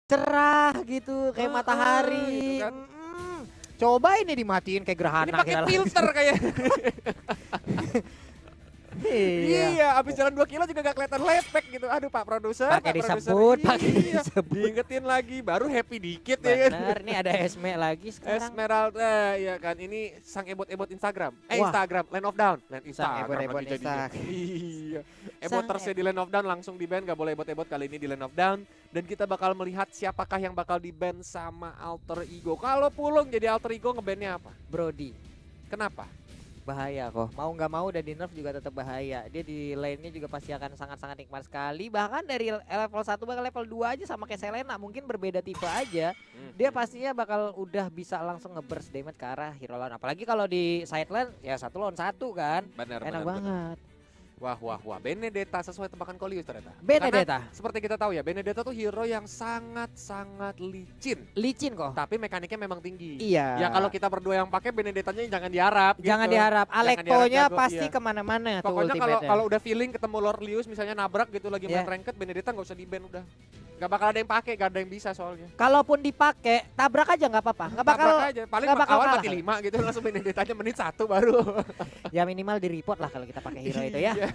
cerah gitu kayak matahari. Gitu kan. Coba ini dimatiin kayak gerhana. Ini pakai filter kayak. Iya, abis jalan 2 kilo juga gak kelihatan lepek gitu. Aduh Pak Produser. Pakai disebut, pakai Iya. disebut. Diingetin lagi, baru happy dikit ya kan. Bener, ini ada Esme lagi sekarang. Esmeralda, ya kan. Ini sang ebot-ebot Instagram. Wah. Instagram, Land of Down. Sang ebot-ebot lagi jadinya. Instagram. Iya. Ebotersnya di Land of Down langsung di-ban, gak boleh ebot-ebot kali ini di Land of Down. Dan kita bakal melihat siapakah yang bakal di-ban sama Alter Ego. Kalau Pulung jadi Alter Ego nge-ban-nya apa? Brody. Kenapa? Bahaya kok, mau nggak mau udah di nerf juga tetap bahaya. Dia di lane-nya juga pasti akan sangat-sangat nikmat sekali. Bahkan dari level 1 bahkan level 2 aja sama kayak Selena, mungkin berbeda tipe aja. Dia pastinya bakal udah bisa langsung nge-burst damage ke arah hero lawan. Apalagi kalau di side lane ya 1 lawan 1 kan. Benar, Enak banget. Wah. Benedetta sesuai tebakan Kolius ternyata. Benedetta. Karena seperti kita tahu ya, Benedetta tuh hero yang sangat-sangat licin. Licin kok. Tapi mekaniknya memang tinggi. Iya. Ya kalau kita berdua yang pakai Benedettanya jangan diharap. Jangan gitu. diharap. Alektonya jago, pasti iya. kemana-mana tuh Pokoknya ultimate-nya. kalau udah feeling ketemu Lord Lius misalnya nabrak gitu lagi main ranked, Benedetta nggak usah di-ban udah. Gak bakal ada yang pakai, gak ada yang bisa soalnya. Kalaupun dipakai, tabrak aja nggak apa-apa. Nggak bakal. Tabrak aja. Paling nggak bakal awal kalah. mati 5 gitu langsung Benedettanya menit 1 baru. Ya minimal di report lah kalau kita pakai hero itu ya. Iya.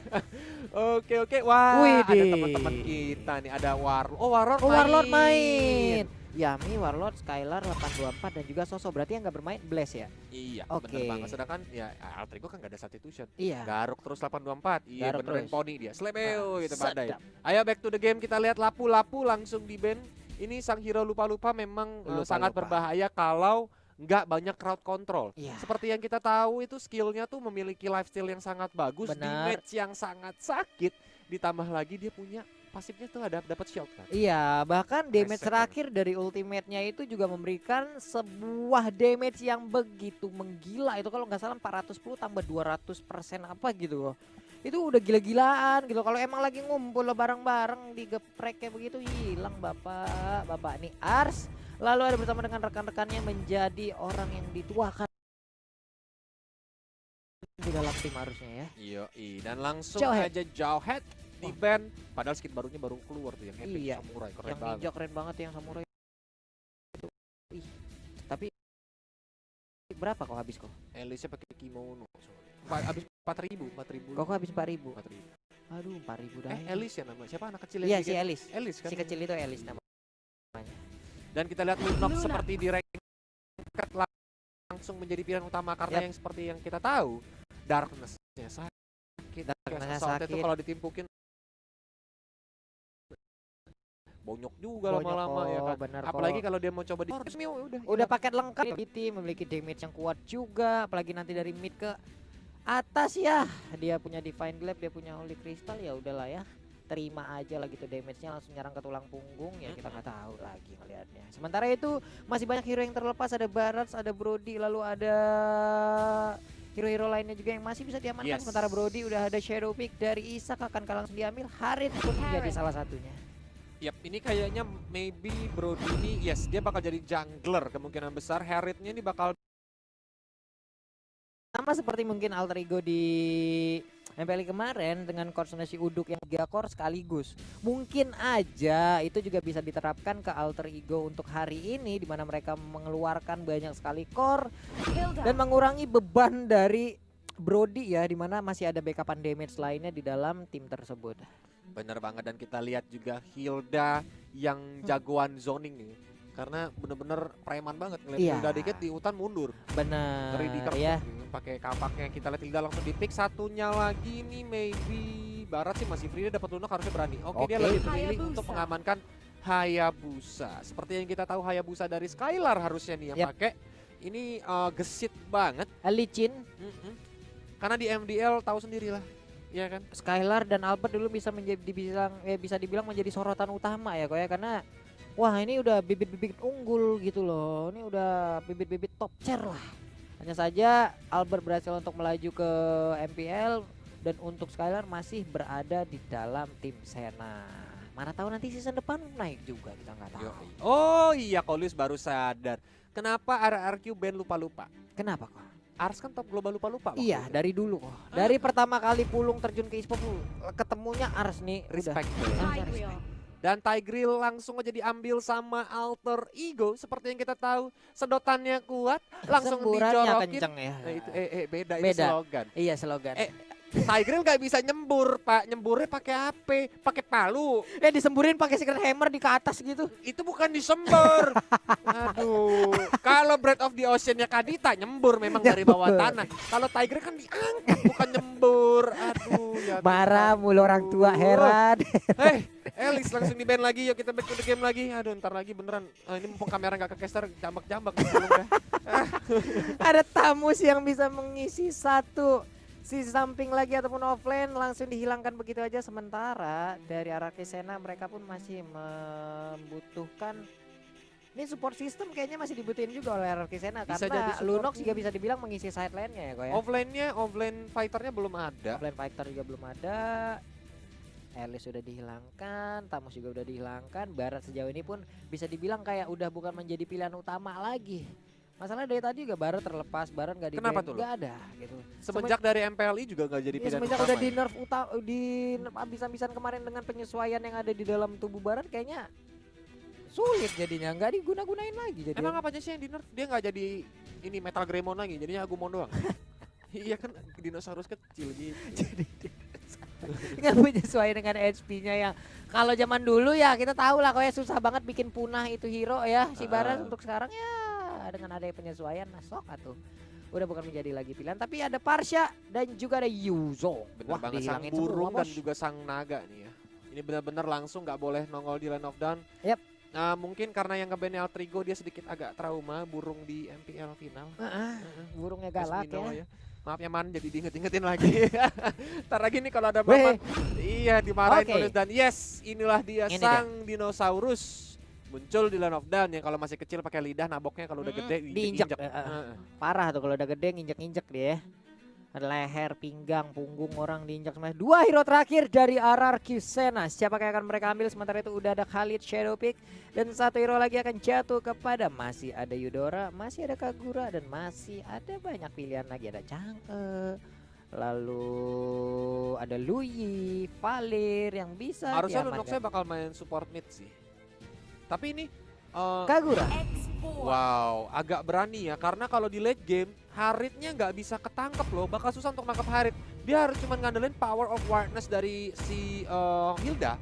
Oke. Wah, Widih. ada teman-teman kita nih, ada Warlord. Oh, Warlord main. Yami, Warlord, Skylar, 824 dan juga Soso. Berarti yang nggak bermain Blaze ya? Iya, Oke. bener banget. Sedangkan ya Alter Ego kan gak ada substitution. Iya. Garuk terus 824. Iya, Garuk beneran terus. poni dia. Slebeo gitu pandai. Sedap. Ayo back to the game, kita lihat Lapu langsung di ban. Ini sang hero lupa-lupa memang sangat berbahaya kalau nggak banyak crowd control. Iya. Seperti yang kita tahu itu skillnya tuh memiliki lifesteal yang sangat bagus, Benar. damage yang sangat sakit, ditambah lagi dia punya pasifnya tuh ada dapat shield kan. Iya, bahkan damage Reset terakhir dari ultimate-nya itu juga memberikan sebuah damage yang begitu menggila. Itu kalau nggak salah 410 tambah 200% apa gitu loh. Itu udah gila-gilaan gitu. Kalau emang lagi ngumpul bareng-bareng digeprek kayak begitu, hilang bapak nih Ars. Lalu ada bersama dengan rekan-rekannya menjadi orang yang dituakan di dalam tim harusnya ya. Iya, dan langsung Jawhead. aja Jawhead di ban. Padahal skin barunya baru keluar tuh yang epic Iya. samurai keren Yang banget. ninja keren banget yang samurai itu. Ih, tapi berapa kok habis kok? Elisnya pakai kimono soalnya. Habis 4.000. Kok habis 4.000? 4.000. Aduh, 4.000 dah. Elis ya namanya. Siapa anak kecil Iya, yang si bikin? Elis. Elis kan. Si kecil itu Elis namanya. Dan kita lihat Lunok seperti di ranked langsung menjadi pilihan utama karena yang seperti yang kita tahu darkness-nya sakit. Darkness-nya Assault itu sakit. kalau ditimpukin bonyok juga Bonyok lama-lama ya kok, kan. bener Apalagi kok. kalau dia mau coba di Udah paket lengkap di tim, memiliki damage yang kuat juga, apalagi nanti dari mid ke atas ya. Dia punya Divine Glaive, dia punya Holy Crystal, ya udahlah ya. Terima aja lah gitu damage-nya, langsung nyerang ke tulang punggung ya, kita nggak tahu lagi ngelihatnya. Sementara itu masih banyak hero yang terlepas, ada Barats, ada Brody, lalu ada hero-hero lainnya juga yang masih bisa diamankan. Sementara Brody udah ada Shadow Pick dari Isak, akan langsung diambil. Harith pun menjadi salah satunya. Yap, ini kayaknya maybe Brody ini yes, dia bakal jadi jungler kemungkinan besar. Harith-nya ini bakal sama seperti mungkin Alter Ego di MPL kemarin dengan koordinasi uduk yang 3 core sekaligus. Mungkin aja itu juga bisa diterapkan ke Alter Ego untuk hari ini, di mana mereka mengeluarkan banyak sekali core dan mengurangi beban dari Brody ya, di mana masih ada backupan damage lainnya di dalam tim tersebut. bener banget. Dan kita lihat juga Hilda yang jagoan zoning nih. Karena bener-bener preman banget ngeliat Iya. Hilda dikit di hutan mundur. Bener Ya. ya. Pakai kapaknya, kita lihat Hilda langsung di pick. Satunya lagi nih maybe Barat sih masih free, dia dapat Lunok harusnya berani. Oke, dia lebih memilih untuk mengamankan Hayabusa. Seperti yang kita tahu Hayabusa dari Skylar harusnya nih yang pakai. Ini gesit banget. Licin. Karena di MDL tahu sendirilah. Iya kan? Skylar dan Albert dulu bisa bisa dibilang menjadi sorotan utama ya kok ya, karena wah ini udah bibit-bibit unggul gitu loh. Ini udah bibit-bibit top tier lah. Hanya saja Albert berhasil untuk melaju ke MPL dan untuk Skylar masih berada di dalam tim Sena. Mana tahu nanti season depan naik juga, kita nggak tahu. Oh iya, Kolius baru sadar. Kenapa RRQ band lupa-lupa? Kenapa kok? Ars kan top global lupa-lupa. Iya, dari dulu kok. Dari pertama kali Pulung terjun ke eSport ketemunya Ars nih. Respect. Udah. Respect. Dan Tigreal langsung aja diambil sama Alter Ego. Seperti yang kita tahu, sedotannya kuat, langsung Semburannya dijorokin. kenceng ya. Nah, itu beda, itu Beda. slogan. Iya slogan. Tigreal nggak bisa nyembur, Pak. Nyemburnya pakai HP, pakai palu. Disemburin pakai secret hammer di ke atas gitu. Itu bukan disembur. Aduh. Kalau Breath of the Ocean-nya Kadita nyembur memang dari bawah tanah. Kalau Tigreal kan diangkat bukan nyembur. Aduh, ya Marah mulu orang tua, heran. Elis langsung di-ban lagi. Yuk kita back to the game lagi. Aduh, ntar lagi beneran. Ini mumpung kamera nggak ke caster, jambak-jambak. Ada tamu sih yang bisa mengisi satu sisi samping lagi ataupun offlane, langsung dihilangkan begitu aja. Sementara dari arah Kisena mereka pun masih membutuhkan, ini support system kayaknya masih dibutuhin juga oleh arah Kisena, karena Lunox juga bisa dibilang mengisi side lane-nya ya kok ya. Offlane fighternya belum ada. Offlane fighter juga belum ada. Elis sudah dihilangkan, Tamus juga udah dihilangkan. Barat sejauh ini pun bisa dibilang kayak udah bukan menjadi pilihan utama lagi. Masalah dari tadi juga Barat terlepas, Barat nggak di Kenapa tuh? Nggak ada gitu. Semenjak dari MPLI juga nggak jadi pilihan semenjak utama. udah di nerf di abis-abisan kemarin dengan penyesuaian yang ada di dalam tubuh Barat, kayaknya sulit jadinya, nggak diguna-gunain lagi jadi. Emang apa aja sih yang di nerf? Dia nggak jadi ini Metal Greymon lagi, jadinya Agumon doang. Iya kan dinosaurus kecil gitu. Jadi nggak menyesuaikan dengan HP-nya yang kalau zaman dulu ya kita tahu lah kok ya, susah banget bikin punah itu hero ya si Barat. Untuk sekarang ya dengan adanya penyesuaian sok atuh udah bukan menjadi lagi pilihan. Tapi ada Parsha dan juga ada Yuzo. Bener banget, sang burung dan juga sang naga nih ya. Ini benar-benar langsung nggak boleh nongol di Land of Dawn. Yep. Nah, mungkin karena yang nge-ban Altrigo dia sedikit agak trauma burung di MPL final. Burungnya galak ya. Maaf ya Man, jadi diinget-ingetin lagi. Ntar lagi nih kalau ada Maman, iya dimarahin terus. Dan yes, inilah dia sang dinosaurus muncul di Land of Dawn yang kalau masih kecil pakai lidah, naboknya kalau udah gede diinjek. Parah tuh kalau udah gede nginjek-injek dia. Leher, pinggang, punggung orang diinjak semua. Dua hero terakhir dari RRQ Sena. Siapa yang akan mereka ambil? Sementara itu udah ada Khalid Shadowpeak. Dan satu hero lagi akan jatuh kepada, masih ada Eudora, masih ada Kagura, dan masih ada banyak pilihan lagi. Ada Chang'e, lalu ada Luyi, Valir yang bisa harusnya Lunox bakal main support mid sih. Tapi ini Kagura. Wow, agak berani ya, karena kalau di late game Haridnya nggak bisa ketangkep loh, bakal susah untuk nangkep Harid. Dia harus cuma ngandelin power of wildness dari si Hilda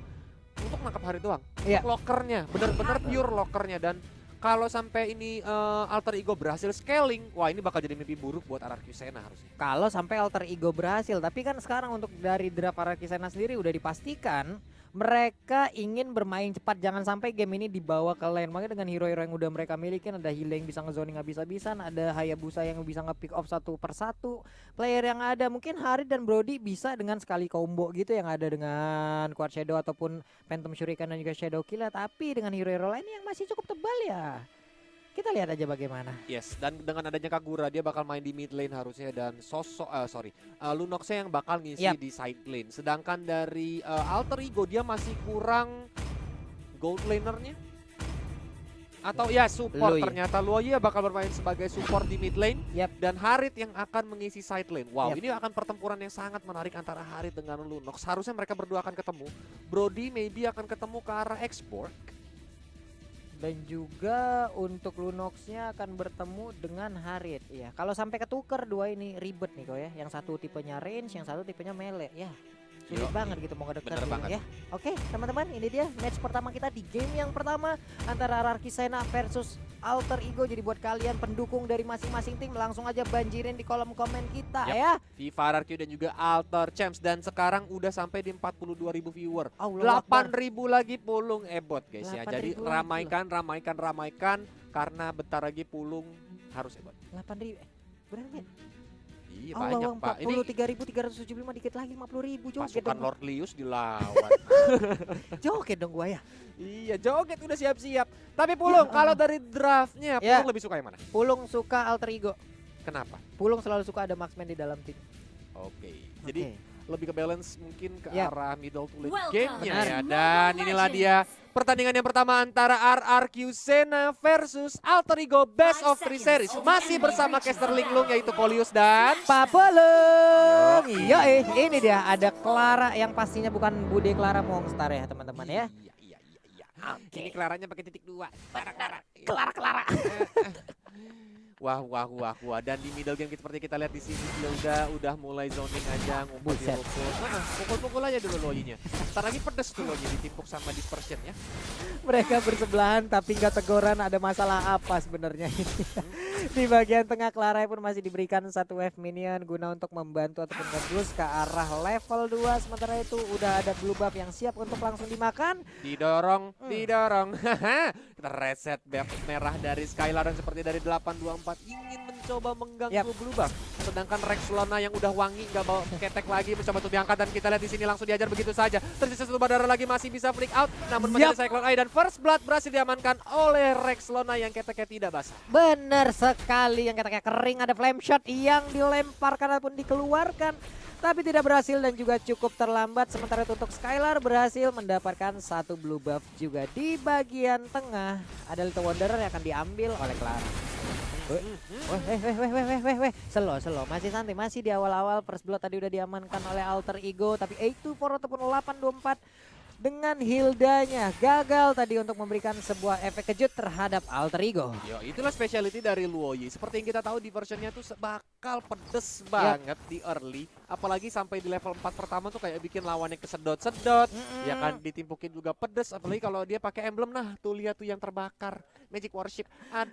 untuk nangkep Harid doang. Iya. Lockernya, bener-bener pure lockernya. Dan kalau sampai ini Alter Ego berhasil scaling, wah ini bakal jadi mimpi buruk buat RRQ Sena harusnya. Kalau sampai Alter Ego berhasil, tapi kan sekarang untuk dari draft RRQ Sena sendiri udah dipastikan mereka ingin bermain cepat, jangan sampai game ini dibawa ke lane. Makanya dengan hero-hero yang udah mereka miliki, ada Hilda yang bisa ngezoning habis-habisan, ada Hayabusa yang bisa nge-pick off satu persatu player yang ada. Mungkin Harid dan Brody bisa dengan sekali combo gitu yang ada dengan Quad Shadow ataupun Phantom Shuriken dan juga Shadow Killer. Tapi dengan hero-hero lain yang masih cukup tebal ya, kita lihat aja bagaimana. Yes, dan dengan adanya Kagura dia bakal main di mid lane harusnya, dan Lunoxnya yang bakal ngisi di side lane. Sedangkan dari Alter Ego dia masih kurang gold lanernya. Atau ya support Lui. ternyata Luoyi bakal bermain sebagai support di mid lane. Dan Harid yang akan mengisi side lane. Wow, ini akan pertempuran yang sangat menarik antara Harid dengan Lunox. Harusnya mereka berdua akan ketemu. Brody maybe akan ketemu ke arah Export. Dan juga untuk Lunox-nya akan bertemu dengan Harid. Ya, kalau sampai ketuker dua ini ribet nih kok ya. Yang satu tipenya range, yang satu tipenya melee. Ya, sulit banget gitu mau ngedekat ya. Oke, teman-teman, ini dia match pertama kita di game yang pertama antara RRQ Sena versus Alter Ego. Jadi buat kalian pendukung dari masing-masing tim, langsung aja banjirin di kolom komen kita ya. Viva RRQ dan juga Alter Champs, dan sekarang udah sampai di 42.000 viewer. 8.000 lagi pulung ebot guys ya. Jadi ramaikan karena bentar lagi pulung harus ebot. 8.000 berapa? Iya banyak Pak. Ini 43.375 dikit lagi 50.000 joget pasukan dong. Lord Lius dilawan. Joget dong gua ya. Iya joget udah siap-siap. Tapi Pulung kalau dari draftnya Pulung lebih suka yang mana? Pulung suka Alter Ego. Kenapa? Pulung selalu suka ada marksman di dalam tim. Jadi lebih ke balance mungkin ke arah middle to late game-nya ya. Benar. Dan inilah dia pertandingan yang pertama antara RRQ Sena versus Alter Ego Best of 3 Series. Masih bersama caster Linglung yaitu Polius dan Papelung. Iya ini dia ada Clara yang pastinya bukan Bude Clara Mongstar ya teman-teman ya. Ini Claranya pakai titik 2. Clara. Clara. Wah. Dan di middle game seperti kita lihat di sini dia udah mulai zoning aja, ngumpul di Buset. rumput. Pukul-pukul aja dulu Loyi-nya. Ntar lagi pedes tuh Loyi ditimpuk sama dispersion ya. Mereka bersebelahan tapi nggak teguran, ada masalah apa sebenarnya ini. Di bagian tengah Clara pun masih diberikan satu wave minion guna untuk membantu ataupun nge-boost ke arah level 2. Sementara itu udah ada blue buff yang siap untuk langsung dimakan. Didorong. Kita reset buff merah dari Skylar dan seperti dari 824 ingin mencoba mengganggu blue buff. Sedangkan Rex Lona yang udah wangi nggak bawa ketek lagi mencoba untuk diangkat dan kita lihat di sini langsung diajar begitu saja. Tersisa satu darah lagi masih bisa flick out namun menjadi Cyclone Eye dan First Blood berhasil diamankan oleh Rex Lona yang keteknya tidak basah. Bener sekali, yang kayak kering, ada flame shot yang dilemparkan ataupun dikeluarkan tapi tidak berhasil dan juga cukup terlambat. Sementara itu untuk Skylar berhasil mendapatkan satu blue buff juga. Di bagian tengah ada Little Wanderer yang akan diambil oleh Clara. Slow, masih santai, masih di awal-awal. First blood tadi udah diamankan oleh Alter Ego, tapi 824 ataupun 824 dengan Hildanya gagal tadi untuk memberikan sebuah efek kejut terhadap Alter Ego. Yo, itulah speciality dari Luoyi. Seperti yang kita tahu di versionnya tuh bakal pedes banget di early. Apalagi sampai di level 4 pertama tuh kayak bikin lawannya kesedot-sedot. Ya kan ditimpukin juga pedes. Apalagi kalau dia pakai emblem, nah tuh lihat tuh yang terbakar. Magic Worship.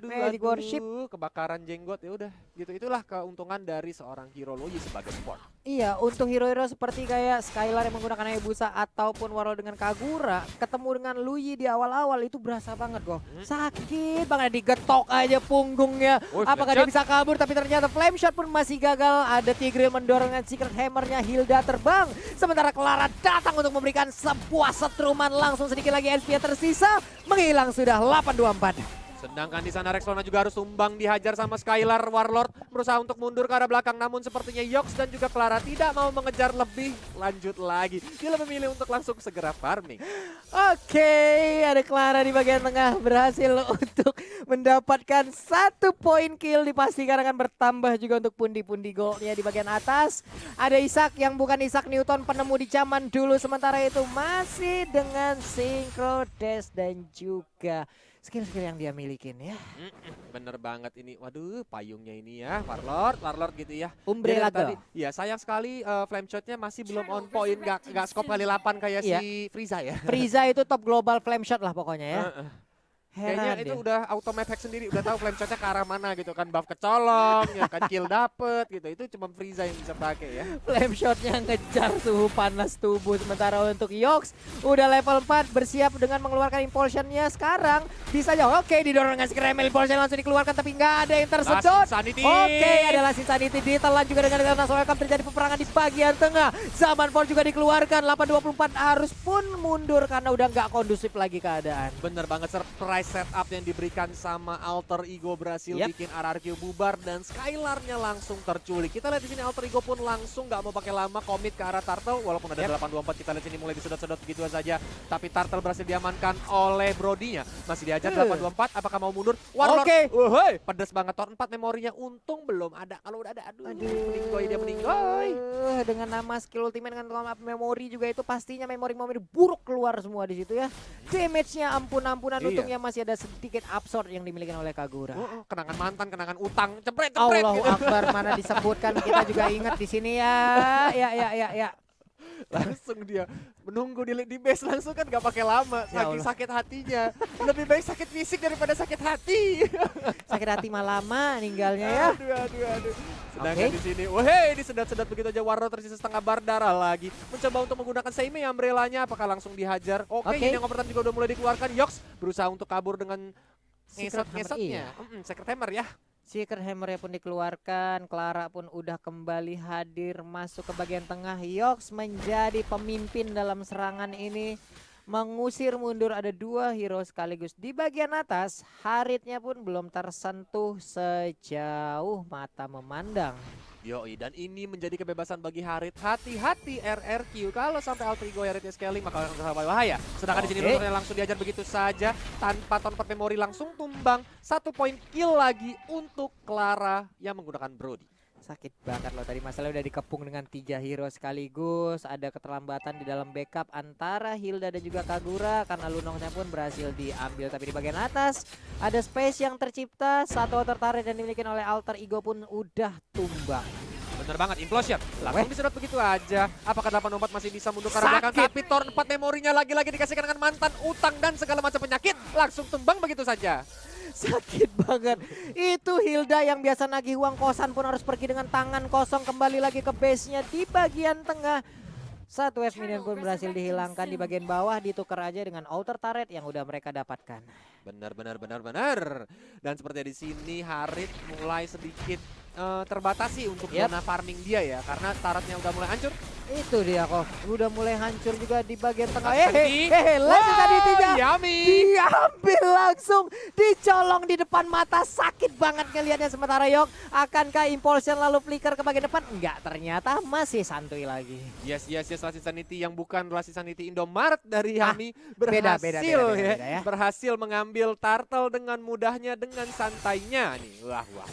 Magic Worship. Kebakaran jenggot ya udah. Gitu itulah keuntungan dari seorang hero Luoyi sebagai support. Iya, untuk hero-hero seperti kayak Skylar yang menggunakan Hayabusa ataupun Warlord dengan Kagura, ketemu dengan Luyi di awal-awal itu berasa banget kok. Sakit banget, digetok aja punggungnya. Apakah dia bisa kabur, tapi ternyata flame shot pun masih gagal. Ada Tigreal mendorong dengan secret hammernya, Hilda terbang. Sementara Clara datang untuk memberikan sebuah setruman, langsung sedikit lagi HP tersisa. Menghilang sudah 824. Sedangkan di sana Rex Lona juga harus tumbang, dihajar sama Skylar. Warlord berusaha untuk mundur ke arah belakang, namun sepertinya Yox dan juga Clara tidak mau mengejar lebih lanjut lagi. Dia memilih untuk langsung segera farming. Oke, ada Clara di bagian tengah berhasil untuk mendapatkan 1 poin kill, dipastikan akan bertambah juga untuk pundi-pundi goldnya. Di bagian atas ada Isaac yang bukan Isaac Newton, penemu di zaman dulu, sementara itu masih dengan Synchro Dash dan juga skill-skill yang dia milikin ya. Bener banget ini. Waduh, payungnya ini ya, Warlord gitu ya. Umbrella tadi. Ya, sayang sekali flame shotnya masih belum on point, gak scope kali 8 kayak si Frieza ya. Frieza itu top global flame shot lah pokoknya ya. Kayaknya itu udah auto map hack sendiri, udah tahu flame shotnya ke arah mana gitu kan, buff kecolong, ya kan kill dapet gitu. Itu cuma Frieza yang bisa pakai ya. Flame shotnya ngejar suhu panas tubuh. Sementara untuk Yox udah level 4 bersiap dengan mengeluarkan impulsionnya sekarang. Bisa aja, oke, didorong dengan Scramble impulsion langsung dikeluarkan tapi nggak ada yang tersedot. Oke, adalah Insanity ditelan juga dengan National Welcome, terjadi peperangan di bagian tengah. Zaman Fall juga dikeluarkan, 824 harus pun mundur karena udah nggak kondusif lagi keadaan. Bener banget, surprise setup yang diberikan sama Alter Ego berhasil bikin RRQ bubar dan Skylarnya langsung terculik. Kita lihat di sini Alter Ego pun langsung nggak mau pakai lama komit ke arah Turtle, walaupun ada 824 kita lihat sini mulai disedot-sedot begitu saja. Tapi Turtle berhasil diamankan oleh Brody-nya. Masih diajar 824, apakah mau mundur? Warlord, pedes banget. Tor 4 memorinya untung belum ada. Kalau udah ada, aduh. Dia meninggoy. Dengan nama skill ultimate dengan nama memori juga itu pastinya memori buruk keluar semua di situ ya. Damage-nya ampun-ampunan, untungnya masih ada sedikit absorb yang dimiliki oleh Kagura. Kenangan mantan, kenangan utang, cepret Allahu gitu. Akbar, mana disebutkan, kita juga ingat di sini ya. Ya. Langsung dia menunggu di base langsung kan gak pakai lama, saking sakit hatinya. Lebih baik sakit fisik daripada sakit hati. Sakit hati mah lama ninggalnya ya. Aduh. Sedangkan di sini, disedot-sedot begitu aja. Warlord tersisa setengah bar darah lagi. Mencoba untuk menggunakan Seimei umbrella-nya, apakah langsung dihajar? Oke, yang pertama juga udah mulai dikeluarkan. Yox berusaha untuk kabur dengan ngesot-ngesotnya. Secret Hammer ya. Secret Hammer-nya pun dikeluarkan, Clara pun udah kembali hadir masuk ke bagian tengah. Yox menjadi pemimpin dalam serangan ini, mengusir mundur ada 2 hero sekaligus. Di bagian atas, Haritnya pun belum tersentuh sejauh mata memandang. Yoi, dan ini menjadi kebebasan bagi Harit. Hati-hati RRQ, kalau sampai Alter Ego Haritnya scaling maka akan sangat bahaya. Sedangkan di sini Luthornya langsung diajar begitu saja tanpa tonton memori, langsung tumbang. 1 poin kill lagi untuk Clara yang menggunakan Brody. Sakit banget loh tadi, masalah udah dikepung dengan 3 hero sekaligus. Ada keterlambatan di dalam backup antara Hilda dan juga Kagura karena Lunongnya pun berhasil diambil. Tapi di bagian atas ada space yang tercipta, satu outer turret yang dimiliki oleh Alter Ego pun udah tumbang. Bener banget, implosion. Langsung disedot begitu aja. Apakah 84 masih bisa mundur ke arah belakang? Tapi Thorn 4 memorinya lagi-lagi dikasihkan dengan mantan utang dan segala macam penyakit. Langsung tumbang begitu saja. Sakit banget. Itu Hilda yang biasa nagih uang kosan pun harus pergi dengan tangan kosong kembali lagi ke base-nya di bagian tengah. Satu wave minion pun berhasil dihilangkan di bagian bawah, ditukar aja dengan outer turret yang udah mereka dapatkan. Benar. Dan seperti di sini Harit mulai sedikit terbatasi untuk zona farming dia ya, karena turretnya udah mulai hancur. Itu dia kok, udah mulai hancur juga di bagian tengah. Langsung tadi tidak. Diambil langsung, dicolong di depan mata, sakit banget ngelihatnya. Sementara Yok, akankah impulsion lalu flicker ke bagian depan? Enggak, ternyata masih santuy lagi. Yes, Lassie Sanity yang bukan Lassie Sanity Indomaret dari Yami beda, berhasil mengambil turtle dengan mudahnya, dengan santainya nih.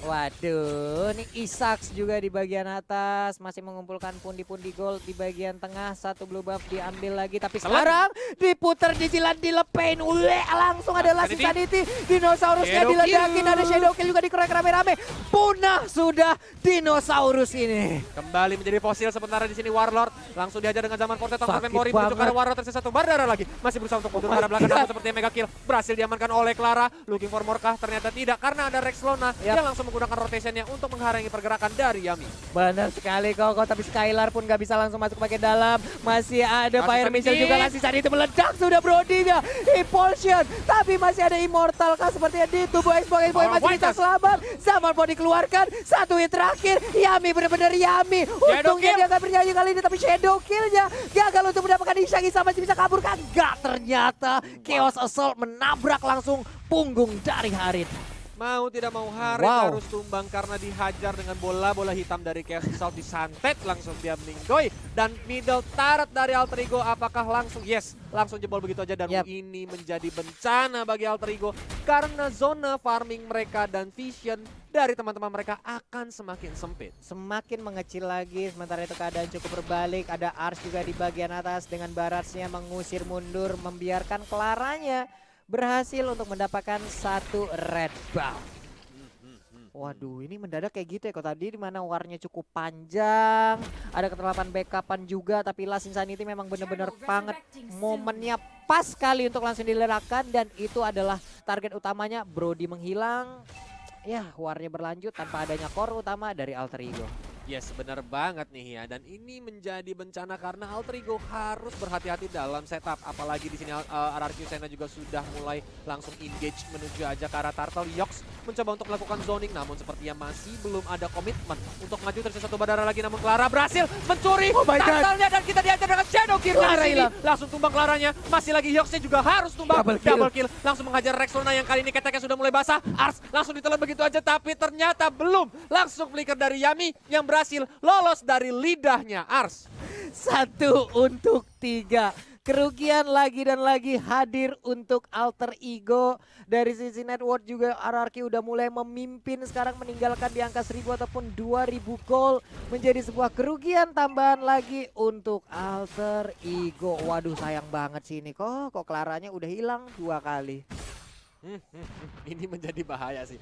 Waduh, nih Isaacs juga di bagian atas masih mengumpulkan pundi-pundi gold. Di bagian tengah satu blue buff diambil lagi, tapi sekarang diputer di jilat, dilepain, langsung ada Lassie Sanity. Dinosaurusnya diledakin, ada Shadow Kill juga dikerek rame-rame. Punah sudah dinosaurus ini. Kembali menjadi fosil, sementara di sini Warlord langsung dihajar dengan zaman Forte Tongkat Memori menuju ke arah Warlord. Tersisa satu bar darah lagi, masih berusaha untuk mundur ke arah belakang, namun sepertinya Mega Kill berhasil diamankan oleh Clara. Looking for more kah? Ternyata tidak, karena ada Rex Lona yang langsung menggunakan rotationnya untuk menghalangi pergerakan dari Yami. Benar sekali kok, tapi Skylar pun gak bisa langsung masuk bagian dalam. Masih ada Fire Missile juga, Lassie Sanity meledak sudah Brody-nya. Impulsion, tapi masih ada Immortal kah sepertinya di tubuh Xbox masih bisa selamat. Zaman mau dikeluarkan, satu hit terakhir. Yami benar-benar Yami. Untungnya dia gak bernyanyi kali ini, tapi Shadow Kill-nya gagal untuk mendapatkan Isha masih bisa kabur kan? Gak, ternyata Chaos Assault menabrak langsung punggung dari Harit. Mau tidak mau Harit harus tumbang karena dihajar dengan bola-bola hitam dari Chaos Assault, disantet langsung dia meninggoy. Dan middle turret dari Alter Ego apakah langsung langsung jebol begitu aja. Dan ini menjadi bencana bagi Alter Ego karena zona farming mereka dan vision dari teman-teman mereka akan semakin sempit. Semakin mengecil lagi, sementara itu keadaan cukup berbalik. Ada Ars juga di bagian atas dengan Baratsnya mengusir mundur, membiarkan Claranya berhasil untuk mendapatkan satu red buff. Waduh, ini mendadak kayak gitu ya. Kok tadi di mana warnya cukup panjang, ada keterlambatan backupan juga, tapi Lassie Sanity memang benar-benar banget momennya pas sekali untuk langsung diledakkan, dan itu adalah target utamanya. Brody menghilang. Ya, warnya berlanjut tanpa adanya core utama dari Alter Ego. Yes, benar banget nih ya. Dan ini menjadi bencana karena Alter Ego harus berhati-hati dalam setup. Apalagi di sini RRQ Sena juga sudah mulai langsung engage menuju aja ke arah Turtle. Yox mencoba untuk melakukan zoning, namun sepertinya masih belum ada komitmen untuk maju. Tersisa satu badara lagi, namun Clara berhasil mencuri Turtle-nya dan kita diajar dengan Shadow Kill. Langsung tumbang Claranya. Masih lagi Yoxnya juga harus tumbang. Double kill. Langsung mengajar Rex Lona yang kali ini keteknya sudah mulai basah. Ars langsung ditelan begitu aja, tapi ternyata belum. Langsung flicker dari Yami yang berhasil lolos dari lidahnya Ars. 1-3. Kerugian lagi dan lagi hadir untuk Alter Ego. Dari sisi network juga RRQ udah mulai memimpin sekarang, meninggalkan di angka 1000 ataupun 2000 gold. Menjadi sebuah kerugian tambahan lagi untuk Alter Ego. Waduh, sayang banget sih ini. Kok Claranya udah hilang 2 kali. Ini menjadi bahaya sih.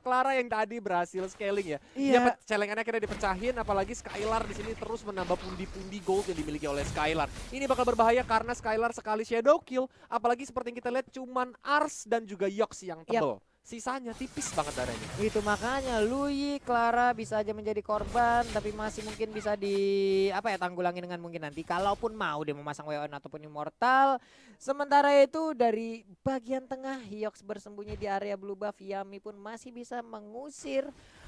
Clara yang tadi berhasil scaling ya. Iya. Celengannya akhirnya dipecahin, apalagi Skylar di sini terus menambah pundi-pundi gold yang dimiliki oleh Skylar. Ini bakal berbahaya karena Skylar sekali shadow kill, apalagi seperti yang kita lihat cuman Ars dan juga Yox yang tebel. Sisanya tipis banget darahnya. Itu makanya Lui, Clara bisa aja menjadi korban, tapi masih mungkin bisa tanggulangi dengan mungkin nanti kalaupun mau dia memasang WON ataupun Immortal. Sementara itu dari bagian tengah Yox bersembunyi di area blue buff, Yami pun masih bisa mengusir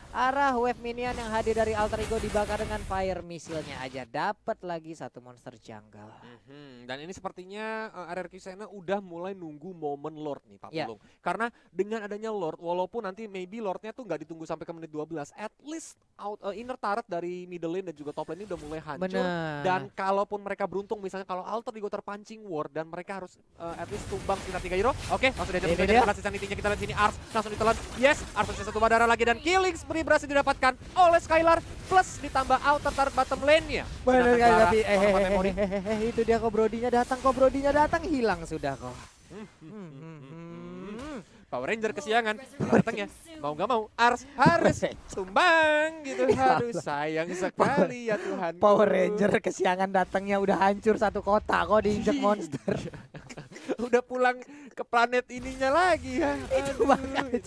arah wave minion yang hadir dari Alter Ego, dibakar dengan fire missile-nya aja. Dapat lagi satu monster jungle. Dan ini sepertinya RRQ Sena udah mulai nunggu momen Lord nih Pak Pulung. Karena dengan adanya Lord, walaupun nanti maybe Lordnya tuh nggak ditunggu sampai ke menit 12, at least inner turret dari middle lane dan juga top lane ini udah mulai hancur. Dan kalaupun mereka beruntung, misalnya kalau Alter Ego terpancing ward dan mereka harus at least tumbang sekitar 3 hero. Oke, langsung diajar Sanity-nya, kita lihat sini Ars langsung ditelan. Yes, Ars tersisa satu badara lagi dan killing spree tapi berhasil didapatkan oleh Skylar plus ditambah outer turret bottom lane-nya. Bener Sedangkan kan, Clara tapi melakukan memory. itu dia kok Brodinya datang hilang sudah kok. Power Ranger kesiangan datang ya, mau nggak mau harus tumbang gitu. Aduh sayang sekali ya Tuhan. Power Ranger kesiangan datangnya udah hancur satu kota kok diinjek monster. Udah pulang ke planet ininya lagi ya. Itu makanya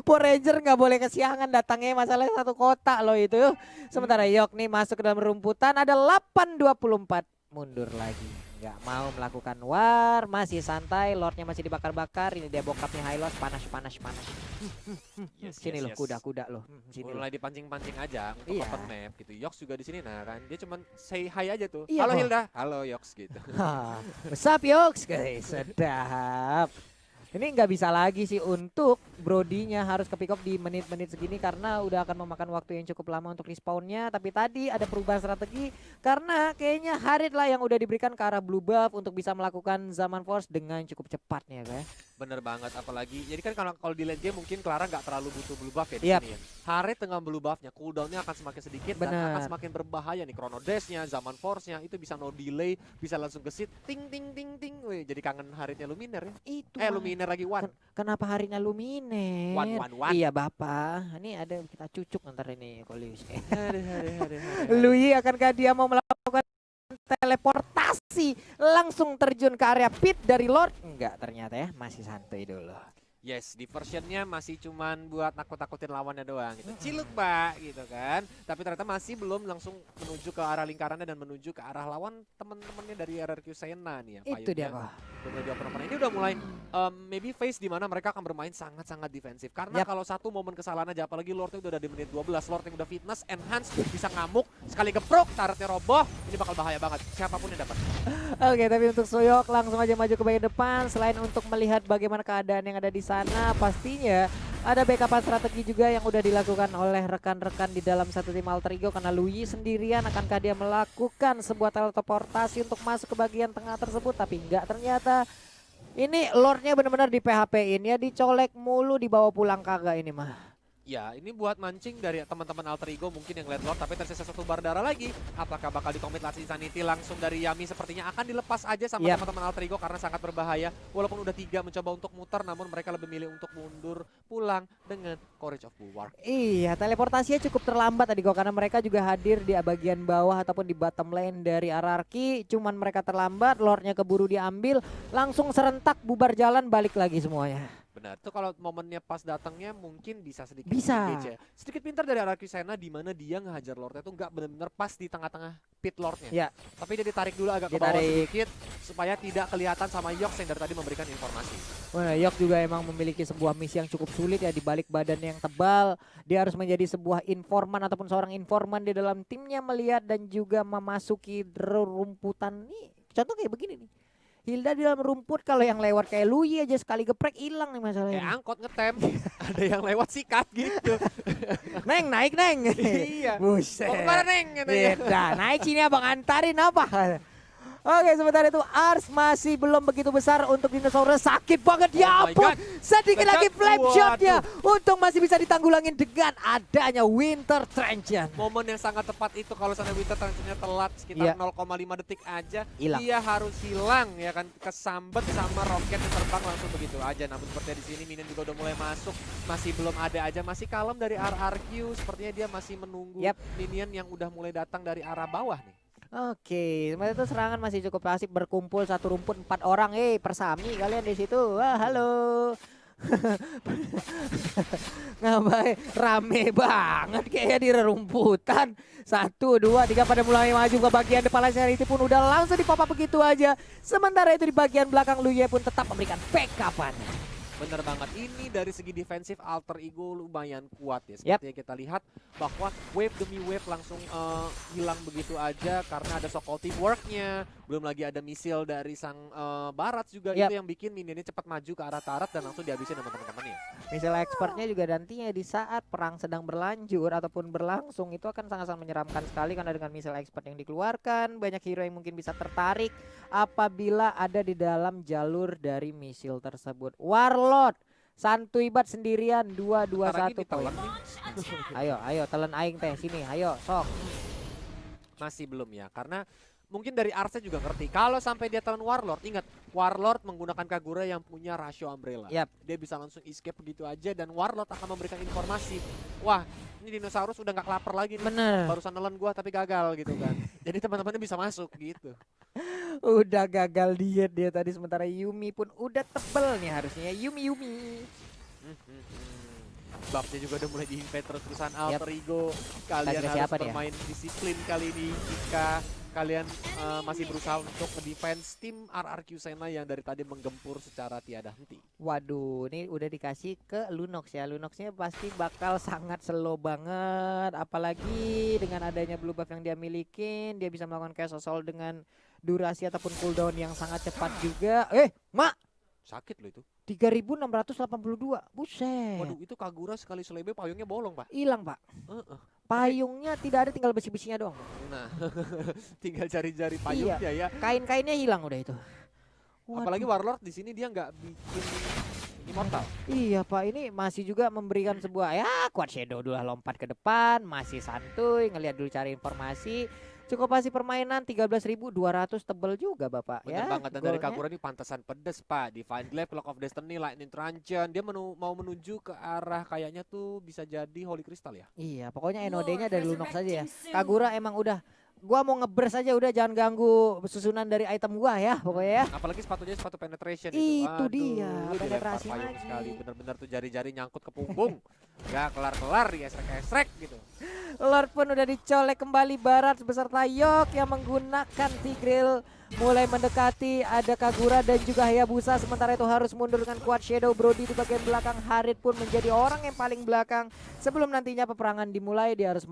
Power Ranger nggak boleh kesiangan datangnya, masalahnya satu kota loh itu. Sementara Yok nih masuk ke dalam rumputan, ada 8-24, mundur lagi. Nggak mau melakukan war, masih santai, Lordnya masih dibakar-bakar. Ini dia bokapnya Hylos, panas. Sini loh, kuda-kuda loh. Sini Mulai dipancing-pancing aja untuk Iya. open map gitu. Yoks juga di sini, nah kan dia cuman say hi aja tuh. Iya, Halo kok. Hilda, halo Yoks gitu. What's up Yoks guys, sedap. Ini nggak bisa lagi sih untuk Brodinya harus ke pick up di menit-menit segini karena udah akan memakan waktu yang cukup lama untuk respawnnya. Tapi tadi ada perubahan strategi karena kayaknya Harit lah yang udah diberikan ke arah blue buff untuk bisa melakukan Zaman Force dengan cukup cepat nih ya guys. Bener banget, apalagi jadi kan kalau di lane game mungkin Clara nggak terlalu butuh blue buff ya di Yap. sini ya. Harit dengan blue buffnya cooldownnya akan semakin sedikit dan akan Bener. semakin berbahaya nih. Chrono Dash-nya, Zaman Force-nya itu bisa no delay, bisa langsung gesit, ting ting ting ting. Wih, jadi kangen Haritnya Luminer ya. Itu Luminer lagi one. Kenapa Haritnya Luminer? One. Iya bapak, ini ada kita cucuk ntar ini Kolius. Aduh. Lui akankah dia mau melakukan teleportasi langsung terjun ke area pit dari Lord? Enggak ternyata ya, masih santai dulu. Yes, di versionnya masih cuman buat nakut-nakutin lawannya doang gitu. Ciluk Mbak gitu kan. Tapi ternyata masih belum langsung menuju ke arah lingkarannya dan menuju ke arah lawan temen-temennya dari RRQ Sena nih ya. Itu dia kok. Udah di open-open. Ini udah mulai maybe phase di mana mereka akan bermain sangat-sangat defensif. Karena Yap. kalau satu momen kesalahan aja, apalagi Lordnya udah ada di menit 12. Lord yang udah fitness, enhance, bisa ngamuk. Sekali geprok, turretnya roboh. Ini bakal bahaya banget. Siapapun yang dapat. Oke, tapi untuk Soyok langsung aja maju ke bagian depan. Selain untuk melihat bagaimana keadaan yang ada di sana, pastinya ada backup strategi juga yang udah dilakukan oleh rekan-rekan di dalam satu tim Alter Ego. Karena Lui sendirian, akankah dia melakukan sebuah teleportasi untuk masuk ke bagian tengah tersebut? Tapi enggak, ternyata ini Lordnya benar-benar di PHP-in ya, dicolek mulu, dibawa pulang kagak ini mah. Ya, ini buat mancing dari teman-teman Alter Ego mungkin yang lihat Lord, tapi tersisa satu bar darah lagi. Apakah bakal dikomit Last Insanity langsung dari Yami? Sepertinya akan dilepas aja sama Yap. teman-teman Alter Ego karena sangat berbahaya. Walaupun udah 3 mencoba untuk muter, namun mereka lebih milih untuk mundur pulang dengan Courage of Bulwark. Iya, teleportasinya cukup terlambat tadi kok karena mereka juga hadir di bagian bawah ataupun di bottom lane dari RRQ. Cuman mereka terlambat, Lordnya keburu diambil, langsung serentak bubar jalan balik lagi semuanya. Benar, tuh kalau momennya pas datangnya mungkin bisa sedikit Bisa. engage ya. Sedikit pintar dari RRQ Sena di mana dia ngehajar Lordnya tuh nggak benar-benar pas di tengah-tengah pit Lordnya. Ya. Tapi dia ditarik dulu agak ke bawah Ditarik. sedikit supaya tidak kelihatan sama Yoks yang dari tadi memberikan informasi. Wah, Yok juga emang memiliki sebuah misi yang cukup sulit ya, di balik badan yang tebal. Dia harus menjadi sebuah informan ataupun seorang informan di dalam timnya, melihat dan juga memasuki rumputan nih. Contoh kayak begini nih. Hilda di dalam rumput, kalau yang lewat kayak Lui aja sekali geprek hilang nih masalahnya. Kayak angkot ngetem, ada yang lewat sikat gitu. Neng naik neng. Iya. Buset. Mau kemana Neng? Katanya. Beda, naik sini abang antarin apa? Oke, sementara itu Ars masih belum begitu besar untuk dinosaurus, sakit banget ya Oh my ampun. God. Sedikit lagi Lecet. flap shotnya, Waduh. untung masih bisa ditanggulangin dengan adanya Winter Trenchant. Momen yang sangat tepat itu kalau sana Winter Trenchant-nya telat sekitar Iya. 0,5 detik aja, Hilang. dia harus hilang ya kan, kesambet sama roket yang terbang langsung begitu aja. Namun sepertinya di sini minion juga udah mulai masuk, masih belum ada aja, masih kalem dari RRQ, sepertinya dia masih menunggu Yap. minion yang udah mulai datang dari arah bawah nih. Oke, sementara itu serangan masih cukup asik, berkumpul satu rumput 4 orang. Persami kalian di situ. Wah, halo. Ngapain rame banget kayak di rerumputan. 1, 2, 3 pada mulai maju ke bagian depan. Charity pun udah langsung dipapa begitu aja. Sementara itu di bagian belakang Luye pun tetap memberikan backup-an. Bener banget, ini dari segi defensif Alter Ego lumayan kuat ya. Yap. Seperti yang kita lihat bahwa wave demi wave langsung hilang begitu aja karena ada so-called teamworknya. Belum lagi ada misil dari sang Barat juga, Yap. itu yang bikin minionnya cepat maju ke arah turret dan langsung dihabisin sama teman-temannya. Misalnya expertnya juga nantinya di saat perang sedang berlanjut ataupun berlangsung itu akan sangat-sangat menyeramkan sekali karena dengan misalnya expert yang dikeluarkan banyak hero yang mungkin bisa tertarik apabila ada di dalam jalur dari misil tersebut. Warlord Santuy bat sendirian, 2-2-1 Bentar lagi poin. ditelan nih. Ayo telan aing teh sini, ayo sok. Masih belum ya, karena mungkin dari Arse juga ngerti. Kalau sampai dia telan Warlord, ingat Warlord menggunakan Kagura yang punya rasio umbrella. Yap. Dia bisa langsung escape begitu aja dan Warlord akan memberikan informasi. Wah, ini dinosaurus udah nggak kelaper lagi nih. Bener. Barusan nelen gua tapi gagal gitu kan. Jadi teman-temannya bisa masuk gitu. Udah gagal diet dia tadi, sementara Yumi pun udah tebel nih harusnya. Yumi. Buffnya juga udah mulai di-invade terus-terusan Yap. alter ego. Kalian Tadi harus siapa dia? bermain disiplin kali ini jika kalian masih berusaha untuk ngedefense tim RRQ Sena yang dari tadi menggempur secara tiada henti. Waduh, ini udah dikasih ke Lunox ya. Lunoxnya pasti bakal sangat slow banget. Apalagi dengan adanya blue buff yang dia milikin, dia bisa melakukan chaos assault dengan durasi ataupun cooldown yang sangat cepat juga. Mak! Sakit loh itu. 3682. Buset. Waduh, itu Kagura sekali selebe payungnya bolong, Pak. Hilang, Pak. Payungnya tidak ada, tinggal besi-besinya doang. Nah, tinggal jari-jari payungnya ya. Kain-kainnya hilang udah itu. Apalagi Warlord di sini dia nggak bikin immortal. Iya Pak, ini masih juga memberikan sebuah ya Quad Shadow dulu lompat ke depan, masih santuy ngelihat dulu cari informasi. Cukup pasti permainan 13.200 tebel juga Bapak. Bener ya. banget, dan dari Golnya. Kagura ini pantesan pedes Pak. Divine Glaive, Clock of Destiny, Lightning Truncheon. Dia mau menuju ke arah kayaknya tuh bisa jadi Holy Crystal ya. Iya, pokoknya NOD-nya dari Lunox saja ya. Kagura emang udah, gua mau ngebers aja udah, jangan ganggu susunan dari item gua ya pokoknya ya. Apalagi sepatunya sepatu penetration Itu Aduh, dia, dilempar penetrasi payung lagi. sekali. Bener-bener tuh jari-jari nyangkut ke punggung. Gak kelar-kelar ya, esrek-esrek gitu. Lord pun udah dicolek kembali Barat beserta Yok yang menggunakan Tigreal. Mulai mendekati, ada Kagura dan juga Hayabusa. Sementara itu harus mundur dengan Quad Shadow. Brody di bagian belakang, Harit pun menjadi orang yang paling belakang. Sebelum nantinya peperangan dimulai, dia harus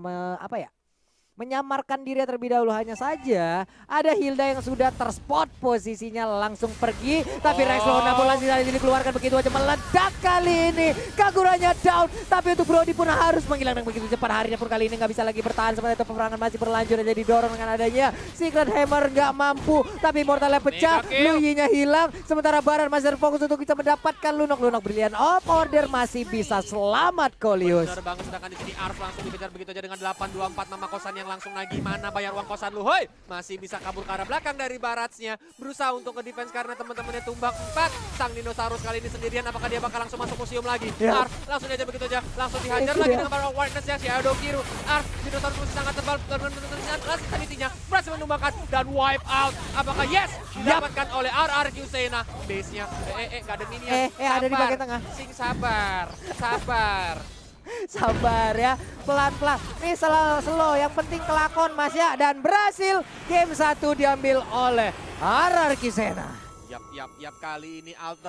menyamarkan diri terlebih dahulu. Hanya saja ada Hilda yang sudah terspot, posisinya langsung pergi. Tapi Rex Lona pun langsung dari sini dikeluarkan, begitu aja meledak kali ini. Kaguranya down, tapi untuk Brody pun harus menghilang dengan begitu cepat. Harinya pun kali ini nggak bisa lagi bertahan. Sementara itu peperangan masih berlanjut, jadi didorong dengan adanya Secret Hammer nggak mampu. Tapi Immortalnya pecah, Luyi-nya hilang. Sementara Baran masih terfokus untuk bisa mendapatkan Lunok. Brilliant of Order masih bisa selamat Kolius. Bener banget, sedangkan di sini Arf langsung dikejar begitu aja dengan 824 nama kosan yang langsung lagi. Mana bayar uang kosan lu, hoi? Masih bisa kabur ke arah belakang dari Baratsnya. Berusaha untuk ngedefense karena teman-temannya tumbang 4. Sang dinosaurus kali ini sendirian, apakah dia bakal langsung masuk museum lagi? Ya. Arf langsung aja begitu aja, langsung dihajar lagi dengan Power of Awareness ya, Shadow Kiru. Arf, dinosaurus masih sangat tebal, benar-benar resistansinya berhasil menumbangkan dan wipe out. Apakah yes? Didapatkan oleh RRQ Sena. Base-nya, gak ada minion. Ada di bagian tengah. Sing sabar. Sabar ya, pelan-pelan. Nih slow, yang penting kelakon Mas ya. Dan berhasil, game 1 diambil oleh RRQ Sena. Yap, kali ini Alter